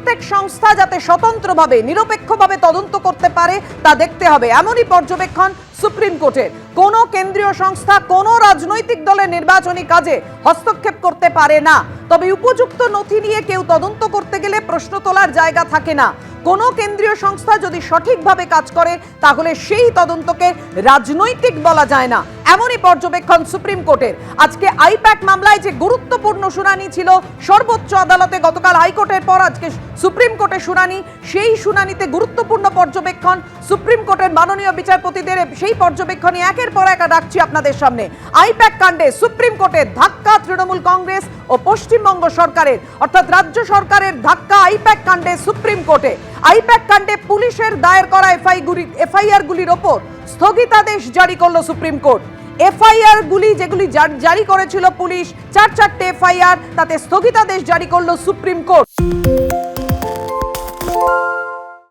প্রত্যেক সংস্থা যাতে স্বতন্ত্রভাবে নিরপেক্ষভাবে তদন্ত করতে পারে তা দেখতে হবে, এমনই পর্যবেক্ষণ সুপ্রিম কোর্টের। কোন কেন্দ্রীয় সংস্থা কোন রাজনৈতিক দলের নির্বাচনী কাজে হস্তক্ষেপ করতে পারে না, তবে উপযুক্ত নথি নিয়ে কেউ তদন্ত করতে গেলে প্রশ্ন তোলার জায়গা থাকে না। কোন কেন্দ্রীয় সংস্থা যদি সঠিকভাবে কাজ করে তাহলে সেই তদন্তকে রাজনৈতিক বলা যায় না, এমনই পর্যবেক্ষণ সুপ্রিম কোর্টের। আজকে আইপ্যাক মামলায় যে গুরুত্বপূর্ণ শুনানি ছিল সর্বোচ্চ আদালতে, গতকাল হাইকোর্টের পর আজকে সুপ্রিম কোর্টে শুনানি, সেই শুনানিতে গুরুত্বপূর্ণ পর্যবেক্ষণ সুপ্রিম কোর্টের মাননীয় বিচারপতিদের। সেই পর্যবেক্ষণে একের পর এক রাখছি আপনাদের সামনে। আইপ্যাক কাণ্ডে সুপ্রিম কোর্টের ধাক্কা তৃণমূল কংগ্রেস ও পশ্চিমবঙ্গ সরকারের, অর্থাৎ রাজ্য সরকারের ধাক্কা আইপ্যাক কাণ্ডে সুপ্রিম কোর্টে। আইপ্যাক কাণ্ডে পুলিশের দায়ের করা এফআইআর গুলির ওপর স্থগিতাদেশ জারি করলো সুপ্রিম কোর্ট। এফআইআর গুলি যেগুলি জারি করেছিল পুলিশ, 4 এফআইআর, তাতে স্থগিতাদেশ জারি করলো সুপ্রিম কোর্ট।